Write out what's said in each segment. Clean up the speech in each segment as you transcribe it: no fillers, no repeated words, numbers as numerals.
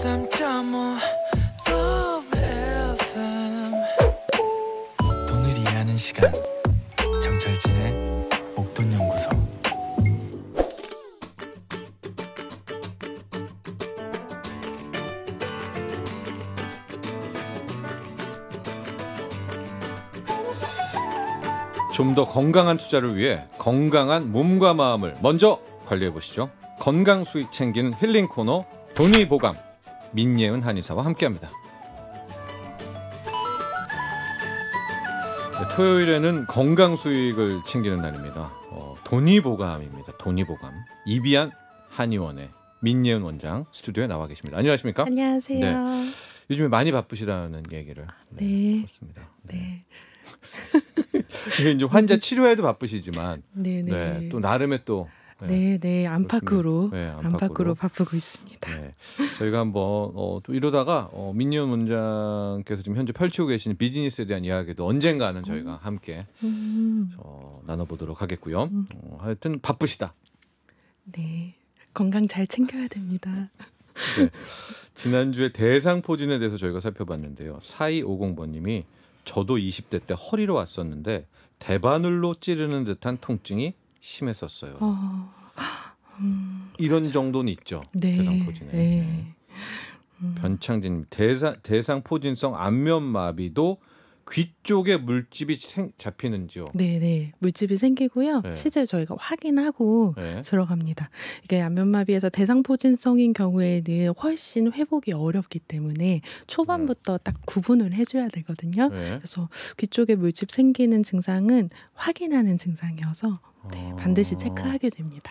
103.5 FM 돈을 이해하는 시간 정철진의 목돈연구소. 좀 더 건강한 투자를 위해 건강한 몸과 마음을 먼저 관리해 보시죠. 건강 수익 챙기는 힐링 코너 돈이 보감, 민예은 한의사와 함께합니다. 네, 토요일에는 건강 수익을 챙기는 날입니다. 돈이 보감입니다. 돈이 보감. 이비안 한의원의 민예은 원장 스튜디오에 나와 계십니다. 안녕하십니까? 안녕하세요. 네. 요즘에 많이 바쁘시다는 얘기를 들었습니다. 네. 이게 이제 환자 치료에도 바쁘시지만 네. 또 나름의 또 안팎으로 안팎으로 바쁘고 있습니다. 네. 저희가 한번 또 이러다가 민예은 원장께서 지금 현재 펼치고 계시는 비즈니스에 대한 이야기도 언젠가는 저희가 함께 나눠보도록 하겠고요. 하여튼 바쁘시다. 네, 건강 잘 챙겨야 됩니다. 네. 지난주에 대상포진에 대해서 저희가 살펴봤는데요. 4250번님이 저도 20대 때 허리로 왔었는데 대바늘로 찌르는 듯한 통증이 심했었어요. 이런 정도는 있죠. 네. 대상포진에. 네. 변창진 대상포진성 안면마비도 귀 쪽에 물집이 잡히는지요? 네. 물집이 생기고요. 네. 실제 저희가 확인하고 네. 들어갑니다. 이게 안면마비에서 대상포진성인 경우에는 훨씬 회복이 어렵기 때문에 초반부터 딱 구분을 해줘야 되거든요. 네. 그래서 귀 쪽에 물집 생기는 증상은 확인하는 증상이어서 반드시 체크하게 됩니다.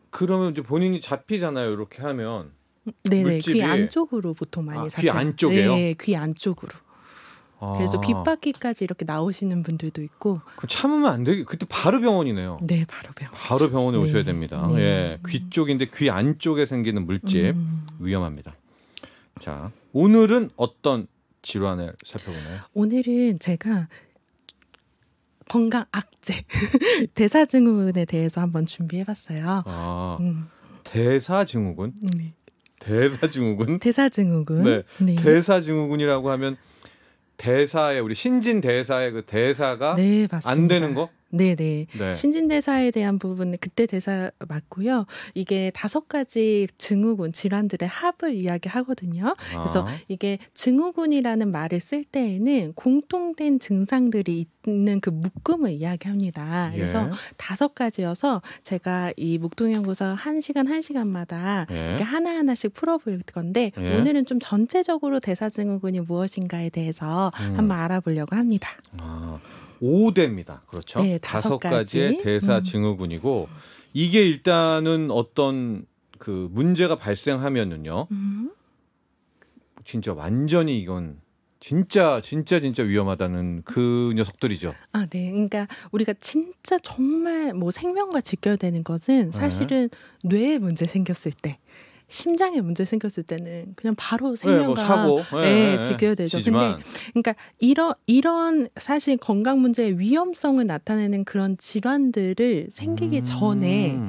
그러면 이제 본인이 잡히잖아요. 이렇게 하면. 네네. 물집이... 귀 안쪽으로 보통 많이 잡혀요. 귀 안쪽에요? 네, 귀 안쪽으로. 그래서 귓바퀴까지 이렇게 나오시는 분들도 있고. 그럼 참으면 안 되게 그때 바로 병원이네요. 네, 바로 병원. 바로 병원에 오셔야 됩니다. 네. 예, 귀 쪽인데 귀 안쪽에 생기는 물집 위험합니다. 자, 오늘은 어떤 질환을 살펴보나요? 오늘은 제가 건강 악재 대사증후군에 대해서 한번 준비해봤어요. 대사증후군? 네. 대사증후군? 대사증후군. 네. 네. 대사증후군이라고 하면 대사의 우리 신진대사의 그 대사가 네, 맞습니다. 안 되는 거? 네네. 네. 신진대사에 대한 부분은 그때 대사 맞고요. 이게 5가지 증후군 질환들의 합을 이야기하거든요. 그래서 이게 증후군이라는 말을 쓸 때에는 공통된 증상들이 있는 그 묶음을 이야기합니다. 그래서 5가지여서 제가 이 목동연구소 1시간마다 이렇게 하나하나씩 풀어볼 건데 오늘은 좀 전체적으로 대사증후군이 무엇인가에 대해서 한번 알아보려고 합니다. 5대입니다. 그렇죠? 네, 5가지의 대사증후군이고 이게 일단은 어떤 그 문제가 발생하면은요. 진짜 완전히 이건 진짜 위험하다는 그 녀석들이죠. 네. 그러니까 우리가 진짜 정말 뭐 생명과 직결되는 것은 사실은 뇌에 문제 생겼을 때 심장에 문제 생겼을 때는 그냥 바로 생명과 사고 직결되죠. 근데 그러니까 이런 사실 건강 문제의 위험성을 나타내는 그런 질환들을 생기기 전에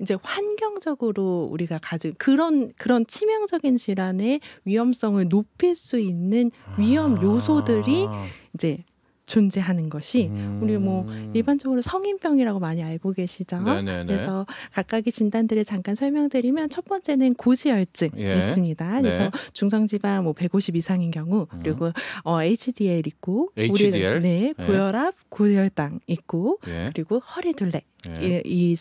이제 환경적으로 우리가 가진 그런 치명적인 질환의 위험성을 높일 수 있는 위험 요소들이 이제 존재하는 것이 우리 뭐 일반적으로 성인병이라고 많이 알고 계시죠. 네네네. 그래서 각각의 진단들을 잠깐 설명드리면 첫 번째는 고지혈증 있습니다. 그래서 중성지방 150 이상인 경우 그리고 HDL 있고 HDL? 고혈압, 고혈당 있고 그리고 허리둘레 이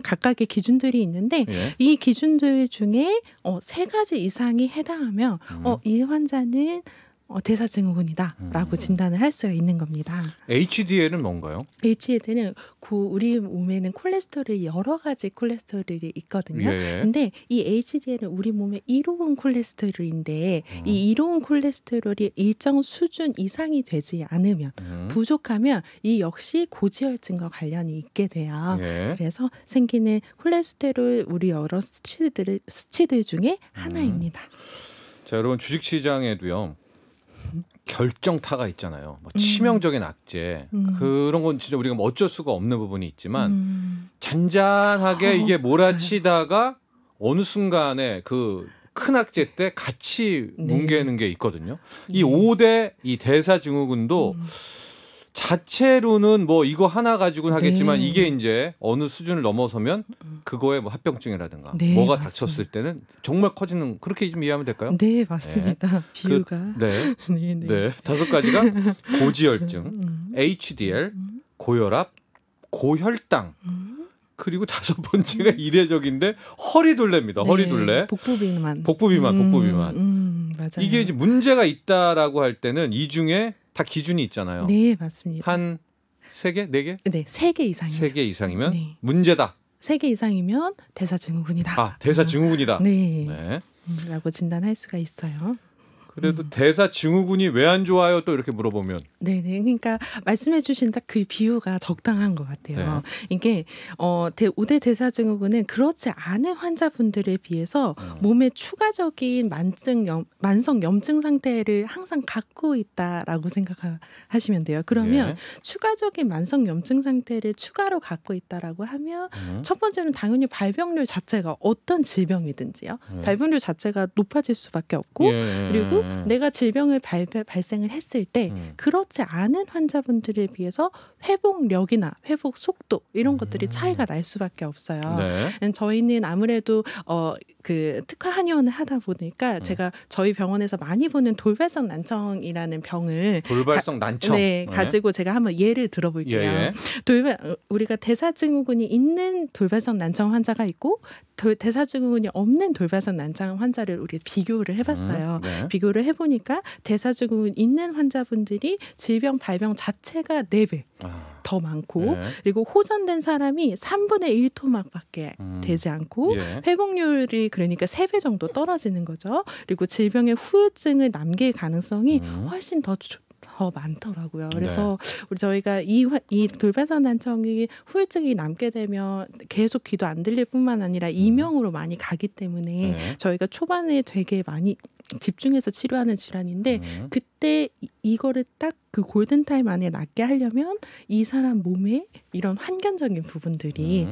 각각의 기준들이 있는데 이 기준들 중에 3가지 이상이 해당하면 이 환자는 대사증후군이다라고 진단을 할 수가 있는 겁니다. HDL은 뭔가요? HDL은 우리 몸에는 콜레스테롤이 여러 가지 콜레스테롤이 있거든요. 근데 이 HDL은 우리 몸에 이로운 콜레스테롤인데 이 이로운 콜레스테롤이 일정 수준 이상이 되지 않으면 부족하면 이 역시 고지혈증과 관련이 있게 돼요. 그래서 생기는 콜레스테롤 우리 여러 수치들 중에 하나입니다. 자, 여러분 주식시장에도요. 결정타가 있잖아요. 뭐 치명적인 악재 그런 건 진짜 우리가 뭐 어쩔 수가 없는 부분이 있지만 잔잔하게 이게 몰아치다가 어느 순간에 그 큰 학제 때 같이 네. 뭉개는 게 있거든요. 이 네. 5대 이 대사증후군도 자체로는 뭐 이거 하나 가지고는 하겠지만 네. 이게 이제 어느 수준을 넘어서면 그거에 뭐 합병증이라든가 네, 뭐가 맞습니다. 닥쳤을 때는 정말 커지는 그렇게 좀 이해하면 될까요? 네, 맞습니다. 비유가. 네. 네, 네. 네. 5가지가 고지혈증, HDL, 고혈압, 고혈당. 그리고 5번째가 이례적인데 허리둘레입니다. 네, 허리둘레. 복부비만. 복부비만. 맞아요. 이게 이제 문제가 있다라고 할 때는 이 중에 다 기준이 있잖아요. 네, 맞습니다. 한 3개, 4개? 네, 3개 이상이요. 3개 이상이면 네. 문제다. 3개 이상이면 대사증후군이다. 아, 대사증후군이다. 네. 네. 라고 진단할 수가 있어요. 그래도 대사증후군이 왜 안 좋아요? 또 이렇게 물어보면 네네. 그러니까 말씀해주신 딱 그 비유가 적당한 것 같아요. 이게 5대 대사증후군은 그렇지 않은 환자분들에 비해서 몸에 추가적인 만성 염증 상태를 항상 갖고 있다라고 생각하시면 돼요. 그러면 예. 추가적인 만성 염증 상태를 추가로 갖고 있다라고 하면 첫 번째는 당연히 발병률 자체가 어떤 질병이든지요. 발병률 자체가 높아질 수밖에 없고 예. 그리고 내가 질병을 발생을 했을 때 그렇지 않은 환자분들에 비해서 회복력이나 회복 속도 이런 것들이 차이가 날 수밖에 없어요. 네. 저희는 아무래도 그 특화 한의원을 하다 보니까 제가 저희 병원에서 많이 보는 돌발성 난청이라는 병을 돌발성 난청. 네, 가지고 제가 한번 예를 들어볼게요. 예. 우리가 대사증후군이 있는 돌발성 난청 환자가 있고 대사증후군이 없는 돌발성 난청 환자를 우리 비교를 해봤어요. 네. 비교를 해보니까 대사증후군 있는 환자분들이 질병 발병 자체가 4배 더 많고 네. 그리고 호전된 사람이 3분의 1 토막밖에 되지 않고 예. 회복률이 그러니까 3배 정도 떨어지는 거죠. 그리고 질병의 후유증을 남길 가능성이 훨씬 더 많더라고요. 그래서 저희가 이 돌발성 난청이 후유증이 남게 되면 계속 귀도 안 들릴 뿐만 아니라 이명으로 많이 가기 때문에 저희가 초반에 되게 많이 집중해서 치료하는 질환인데 그때 이거를 딱 그 골든타임 안에 낫게 하려면 이 사람 몸에 이런 환경적인 부분들이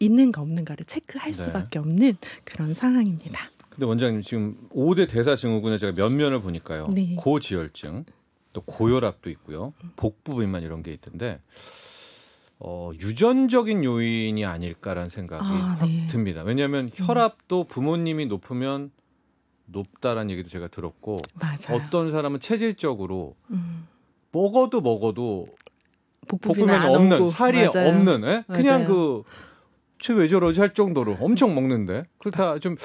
있는가 없는가를 체크할 수밖에 없는 그런 상황입니다. 근데 원장님 지금 5대 대사증후군에 제가 몇 면을 보니까요. 네. 고지혈증, 또 고혈압도 있고요. 복부비만 이런 게 있던데 유전적인 요인이 아닐까라는 생각이 확 네. 듭니다. 왜냐하면 혈압도 부모님이 높으면 높다라는 얘기도 제가 들었고 맞아요. 어떤 사람은 체질적으로 먹어도 복부비는 복부면 안 없는 오고. 살이 맞아요. 없는 그냥 맞아요. 쟤 왜 저러지 할 정도로 엄청 먹는데 그렇다 좀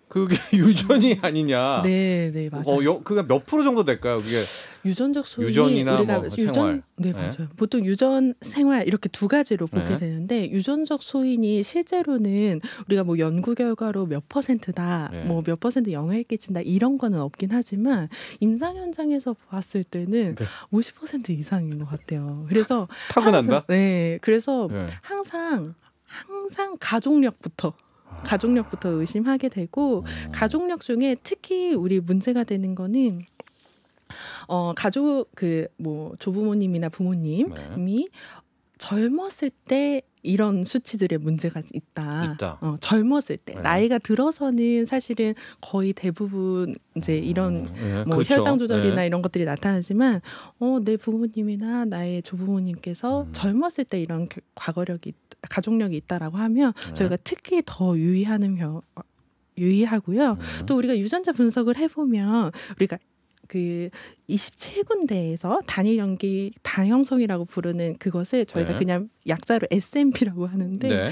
그게 유전이 아니냐. 네, 네, 맞아요. 그게 몇 프로 정도 될까요? 그게 유전적 소인이 유전이나 우리가 뭐 생활. 네, 네. 맞아요. 보통 유전, 생활 이렇게 두 가지로 보게 네. 되는데 유전적 소인이 실제로는 우리가 뭐 연구 결과로 몇 %다, 네. 뭐 몇 % 영향을 끼친다 이런 거는 없긴 하지만 임상 현장에서 봤을 때는 50% 이상인 것 같아요. 그래서 타고난다? 네, 그래서 네. 항상 가족력부터 의심하게 되고 가족력 중에 특히 우리 문제가 되는 거는 가족 조부모님이나 부모님이 젊었을 때 이런 수치들의 문제가 있다. 젊었을 때 나이가 들어서는 사실은 거의 대부분 이제 이런 뭐 그렇죠. 혈당 조절이나 이런 것들이 나타나지만 내 부모님이나 나의 조부모님께서 젊었을 때 이런 가족력이 있다라고 하면 저희가 특히 더 유의하고요. 또 우리가 유전자 분석을 해보면 우리가 그 27군데에서 단일 연기 다형성이라고 부르는 그것을 저희가 그냥 약자로 SNP라고 하는데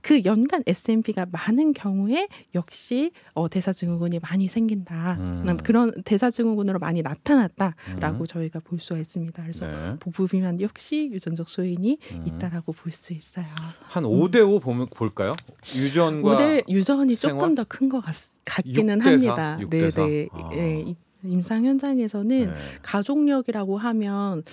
그 연간 SNP가 많은 경우에 역시 대사증후군이 많이 생긴다. 그런 대사증후군으로 많이 나타났다라고 저희가 볼 수가 있습니다. 그래서 복부비만 역시 유전적 소인이 있다라고 볼 수 있어요. 한 5대5 볼까요? 유전이 생활? 조금 더 큰 것 같기는 6대4? 합니다. 6대4? 네. 임상 현장에서는 가족력이라고 하면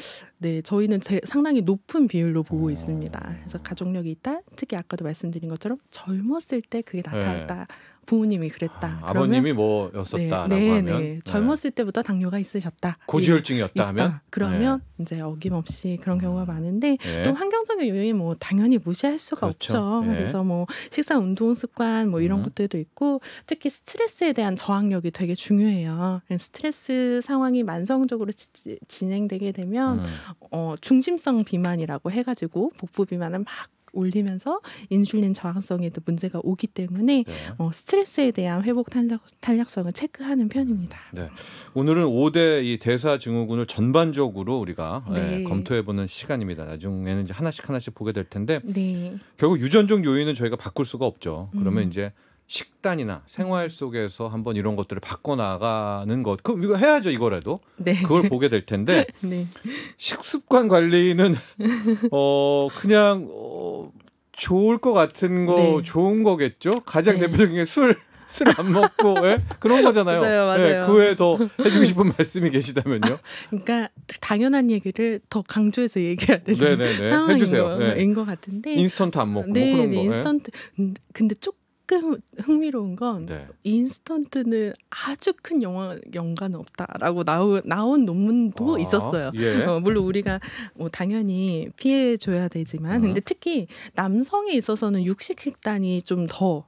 저희는 상당히 높은 비율로 보고 있습니다. 그래서 가족력이 있다. 특히 아까도 말씀드린 것처럼 젊었을 때 그게 나타났다. 부모님이 그랬다. 아버님이 뭐였었다라고 하면 젊었을 때부터 당뇨가 있으셨다. 고지혈증이었다 하면 그러면 이제 어김없이 그런 경우가 많은데 또 환경적인 요인 뭐 당연히 무시할 수가 없죠. 그래서 뭐 식사, 운동 습관 뭐 이런 것들도 있고 특히 스트레스에 대한 저항력이 되게 중요해요. 스트레스 상황이 만성적으로 진행되게 되면 중심성 비만이라고 해가지고 복부 비만은 막 올리면서 인슐린 저항성에도 문제가 오기 때문에 스트레스에 대한 회복 탄력성을 체크하는 편입니다. 네. 오늘은 5대 이 대사증후군을 전반적으로 우리가 검토해보는 시간입니다. 나중에는 이제 하나씩 보게 될 텐데 결국 유전적 요인은 저희가 바꿀 수가 없죠. 그러면 이제 식단이나 생활 속에서 한번 이런 것들을 바꿔나가는 것, 그럼 이거 해야죠. 이거라도 그걸 보게 될 텐데 식습관 관리는 그냥 좋을 것 같은 거 좋은 거겠죠. 가장 대표적인 게 술 안 먹고 그런 거잖아요. 맞아요. 그 외에 더 해주고 싶은 말씀이 계시다면요. 그러니까 당연한 얘기를 더 강조해서 얘기해야 되는 상황인 것 같은데 인스턴트 안 먹고 그런 거. 인스턴트 근데 조금 흥미로운 건 인스턴트는 아주 큰 연관은 없다라고 나온 논문도 있었어요. 물론 우리가 뭐 당연히 피해줘야 되지만 근데 특히 남성에 있어서는 육식 식단이 좀 더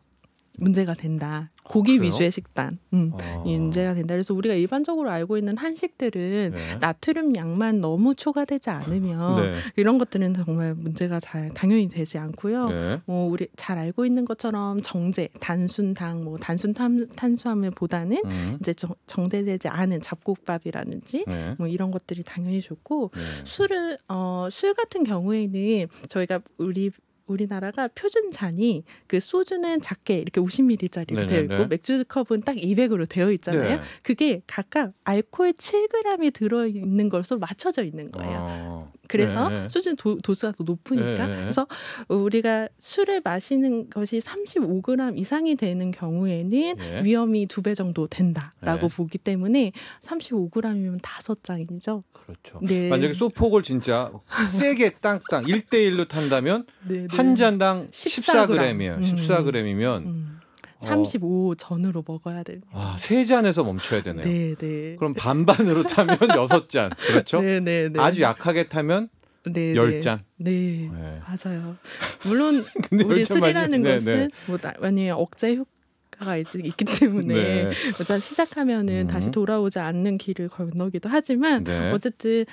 문제가 된다. 고기 위주의 식단 문제가 된다. 그래서 우리가 일반적으로 알고 있는 한식들은 나트륨 양만 너무 초과되지 않으면 이런 것들은 정말 문제가 당연히 되지 않고요. 뭐 우리 잘 알고 있는 것처럼 정제, 단순당, 뭐 단순 탄수화물보다는 이제 정제되지 않은 잡곡밥이라든지 뭐 이런 것들이 당연히 좋고 술 같은 경우에는 저희가 우리나라가 표준 잔이 그 소주는 작게 이렇게 50ml짜리로 되어 있고 맥주 컵은 딱 200으로 되어 있잖아요. 그게 각각 알코올 7g이 들어있는 것으로 맞춰져 있는 거예요. 그래서 소주는 도수가 더 높으니까 그래서 우리가 술을 마시는 것이 35g 이상이 되는 경우에는 위험이 2배 정도 된다라고 보기 때문에 35g이면 5잔이죠. 그렇죠. 만약에 소폭을 진짜 세게 땅땅 1대1로 탄다면 한 잔당 14g이에요. 14g이면 35 전으로 먹어야 됩니다. 3잔에서 멈춰야 되네요. 그럼 반반으로 타면 6잔. 그렇죠? 아주 약하게 타면 10잔. 맞아요. 물론 우리 술이라는 것은 뭐 만약에 억제 효과가 있기 때문에 일단 시작하면은 다시 돌아오지 않는 길을 건너기도 하지만 어쨌든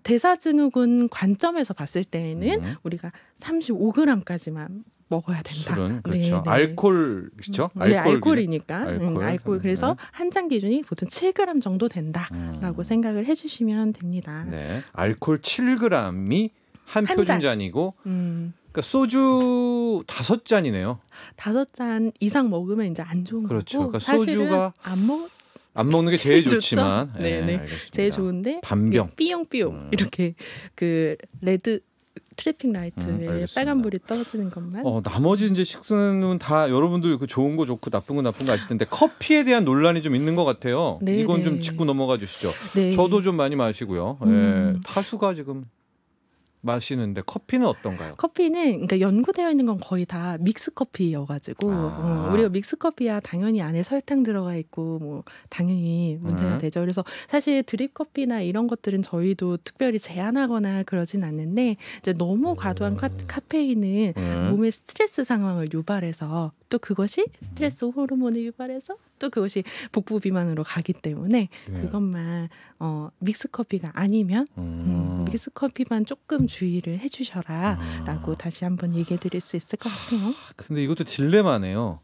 대사증후군 관점에서 봤을 때에는 우리가 35g까지만 먹어야 된다. 술은 그렇죠. 알코올이죠. 알코올이니까. 알코올. 그래서 한 잔 기준이 보통 7g 정도 된다라고 생각을 해주시면 됩니다. 알코올 7g이 한 표준잔이고, 그러니까 소주 5잔이네요. 5잔 이상 먹으면 이제 안 좋은 그렇죠. 거고. 그러니까 사실은 소주가 안 먹는 게 제일 좋지만, 알겠습니다. 제일 좋은데 반병 삐용삐용 이렇게 그 레드 트래픽 라이트에 빨간불이 떨어지는 것만. 나머지 이제 식수는 다 여러분들 그 좋은 거 좋고 나쁜 거 아실 텐데 커피에 대한 논란이 좀 있는 것 같아요. 이건 좀 짚고 넘어가 주시죠. 저도 좀 많이 마시고요. 타수가 지금 마시는데 커피는 어떤가요? 커피는 그러니까 연구되어 있는 건 거의 다 믹스 커피여가지고 우리가 믹스 커피야 당연히 안에 설탕 들어가 있고 뭐 당연히 문제가 되죠. 그래서 사실 드립 커피나 이런 것들은 저희도 특별히 제한하거나 그러진 않는데 이제 너무 과도한 카페인은 몸의 스트레스 상황을 유발해서 또 그것이 스트레스 호르몬을 유발해서 또 그것이 복부 비만으로 가기 때문에 그것만 믹스 커피가 아니면 믹스 커피만 조금 주의를 해주셔라라고 다시 한번 얘기해드릴 수 있을 것 같아요. 근데 이것도 딜레마네요.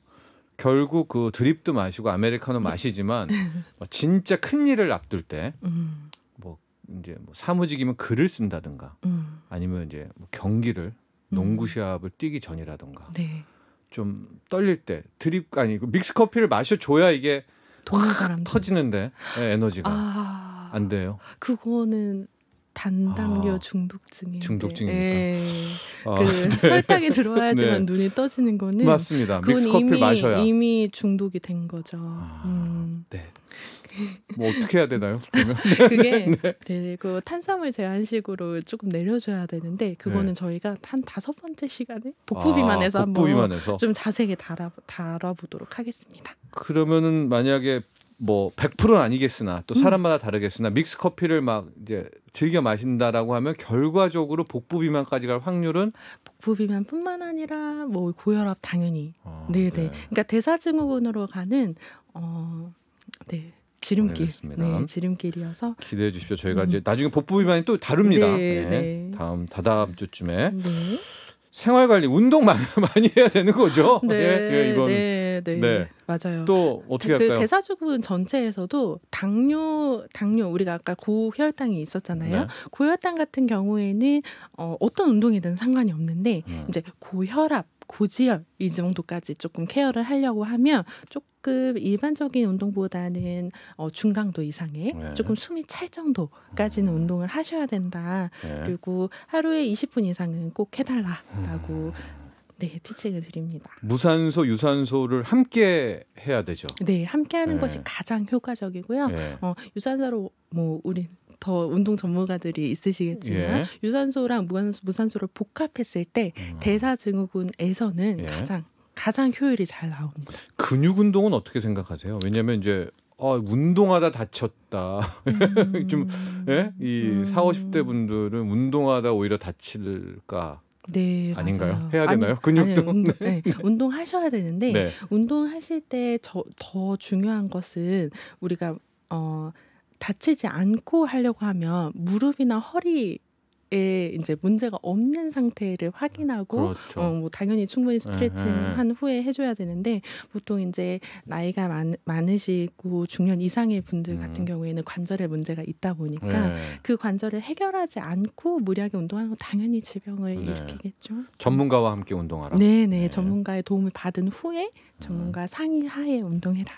결국 그 드립도 마시고 아메리카노 마시지만 진짜 큰 일을 앞둘 때 뭐 이제 뭐 사무직이면 글을 쓴다든가 아니면 이제 뭐 경기를 농구 시합을 뛰기 전이라든가. 좀 떨릴 때 드립 아니고 믹스 커피를 마셔줘야 이게 도는 사람 터지는데 에너지가 안 돼요. 그거는 단당류 중독증인데. 중독증입니까? 예. 아, 그 네. 설탕이 들어야지만 네. 눈이 떠지는 거는 맞습니다. 그건 믹스커피를 마셔야. 이미 중독이 된 거죠. 네. 뭐 어떻게 해야 되나요? 그러면? 그게 네, 그 탄수화물 제한식으로 조금 내려줘야 되는데 그거는 네. 저희가 한 5번째 시간에 복부 비만에서 한번 복부비만에서. 좀 자세하게 다뤄보도록 하겠습니다. 그러면은 만약에 뭐 100%는 아니겠으나 또 사람마다 다르겠으나 믹스 커피를 막 이제 즐겨 마신다라고 하면 결과적으로 복부 비만까지 갈 확률은 복부 비만뿐만 아니라 뭐 고혈압 당연히. 네. 그러니까 대사증후군으로 가는 네. 지름길. 알겠습니다. 네, 지름길이어서 기대해 주십시오. 저희가 이제 나중에 복부 비만이 또 다릅니다. 네, 네. 네. 다다음 주쯤에 네. 생활 관리 운동 많이 해야 되는 거죠. 네, 예, 이건 네, 네. 맞아요. 또 어떻게 그 할까요? 대사증후군 전체에서도 당뇨 우리가 아까 고혈당이 있었잖아요. 네. 고혈당 같은 경우에는 어떤 운동이든 상관이 없는데 이제 고혈압, 고지혈 이 정도까지 조금 케어를 하려고 하면 조금 일반적인 운동보다는 중강도 이상의 네. 조금 숨이 찰 정도까지는 운동을 하셔야 된다. 네. 그리고 하루에 20분 이상은 꼭 해달라라고 네, 티칭을 드립니다. 무산소, 유산소를 함께 해야 되죠. 네, 함께하는 네. 것이 가장 효과적이고요. 예. 유산소로 뭐 우리 더 운동 전문가들이 있으시겠지만 예. 유산소랑 무산소를 복합했을 때 대사증후군에서는 예. 가장 효율이 잘 나옵니다. 근육 운동은 어떻게 생각하세요? 왜냐하면 이제 운동하다 다쳤다. 좀 예? 이 40, 50대 분들은 운동하다 오히려 다칠까 네, 아닌가요? 맞아요. 해야 되나요? 근육도? 네, 운동하셔야 되는데 네. 운동하실 때 더 중요한 것은 우리가 다치지 않고 하려고 하면 무릎이나 허리에 이제 문제가 없는 상태를 확인하고 그렇죠. 뭐 당연히 충분히 스트레칭한 후에 해줘야 되는데 보통 이제 나이가 많으시고 중년 이상의 분들 같은 경우에는 관절에 문제가 있다 보니까 네. 그 관절을 해결하지 않고 무리하게 운동하는 건 당연히 질병을 네. 일으키겠죠. 전문가와 함께 운동하라. 네네 네. 전문가의 도움을 받은 후에 전문가 상의 하에 운동해라.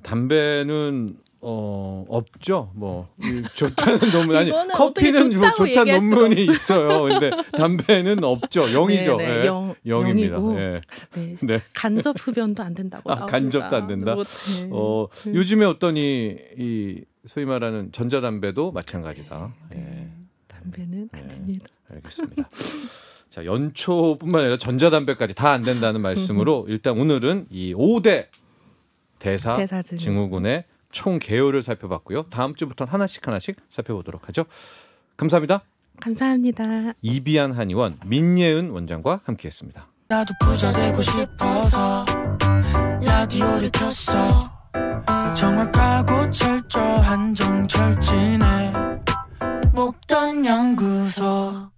담배는 없죠. 뭐 좋다는 논문 아니 이거는 커피는 어떻게 뭐 좋다고 좋다는 얘기할 수가 논문이 없어요. 있어요. 근데 담배는 없죠. 0이죠. 네, 예. 영, 0입니다. 0이고 예. 네. 네. 간접 흡연도 안 된다고 나옵니다. 간접도 안 된다. 네. 요즘에 어떤 이 소위 말하는 전자담배도 마찬가지다. 네. 담배는 안 예. 됩니다. 알겠습니다. 자, 연초뿐만 아니라 전자담배까지 다 안 된다는 말씀으로 일단 오늘은 이 5대 대사증후군의 총 개요를 살펴봤고요. 다음 주부터는 하나씩 살펴보도록 하죠. 감사합니다. 감사합니다. 이비안 한의원 민예은 원장과 함께했습니다. 나도 부자 되고 싶어서 라디오를 켰어. 정확하고 철저한 정철진의 목돈 연구소.